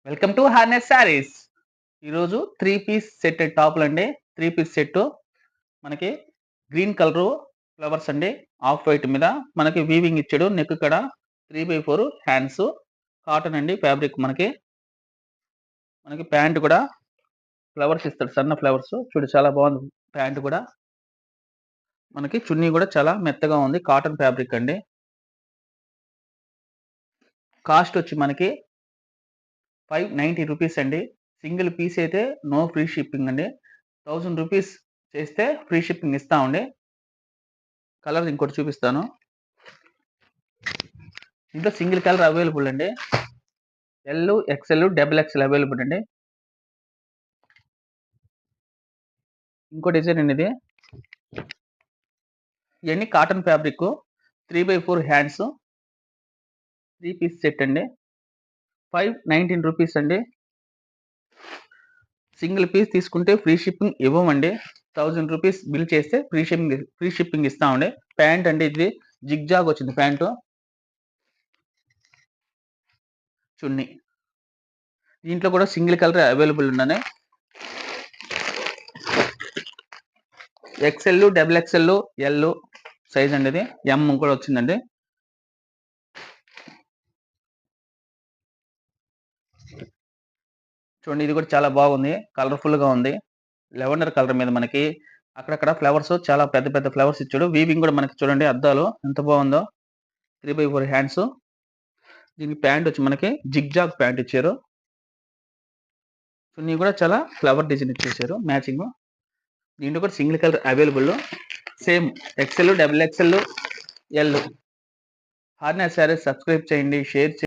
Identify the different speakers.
Speaker 1: Welcome to harness saris. ఈరోజు 3 piece set టాపులు అండి. 3 piece set మనకి గ్రీన్ కలరు ఫ్లవర్స్ అండి. ఆఫ్ వైట్ మీద మనకి వీవింగ్ ఇచ్చాడు. నెక్ కడ 3/4 హ్యాండ్స్ కాటన్ అండి ఫ్యాబ్రిక్. మనకి ప్యాంట్ కూడా ఫ్లవర్స్ ఇస్తాడు, సన్న ఫ్లవర్స్. చూడు చాలా బాగుంది ప్యాంట్ కూడా. మనకి చున్నీ కూడా చాలా మెత్తగా ఉంది, కాటన్ ఫ్యాబ్రిక్ అండి. కాస్ట్ వచ్చి మనకి 590 రూపీస్ అండి. సింగిల్ పీస్ అయితే నో ఫ్రీ షిప్పింగ్ అండి. 1000 రూపీస్ చేస్తే ఫ్రీ షిప్పింగ్ ఇస్తామండి. కలర్ ఇంకోటి చూపిస్తాను. ఇంట్లో సింగిల్ కలర్ అవైలబుల్ అండి. L, XL, double XL available అండి. ఇంకో డిజైన్ అండి ఇది. ఇవన్నీ cotton fabric, 3/4 hands, 3 piece set అండి. 519 రూపీస్ అండి. సింగిల్ పీస్ తీసుకుంటే ఫ్రీ షిప్పింగ్ ఇవ్వమండి. 1000 రూపీస్ బిల్ చేస్తే ఫ్రీ షిప్పింగ్ ఇస్తామండి. ప్యాంట్ అండి ఇది జిగ్జాగ్ వచ్చింది ప్యాంటు. చున్నీ దీంట్లో కూడా సింగిల్ కలర్ అవైలబుల్ ఉన్నాయి. XL, double XL, L size అండి. ఇది ఎం కూడా వచ్చిందండి. చూడండి, ఇది కూడా చాలా బాగుంది, కలర్ఫుల్ గా ఉంది. లెవెండర్ కలర్ మీద మనకి అక్కడక్కడ ఫ్లవర్స్, చాలా పెద్ద పెద్ద ఫ్లవర్స్ ఇచ్చాడు. వీవింగ్ కూడా మనకి చూడండి అద్దాలు ఎంత బాగుందో. 3/4 హ్యాండ్స్. దీనికి ప్యాంట్ వచ్చి మనకి జిగ్జాగ్ ప్యాంట్ ఇచ్చారు. చున్నీ కూడా చాలా ఫ్లవర్ డిజైన్ ఇచ్చేసారు మ్యాచింగ్. దీంట్లో కూడా single colour available. Same XL, double XL, L. Harness saris subscribe చేయండి, షేర్ చేయండి.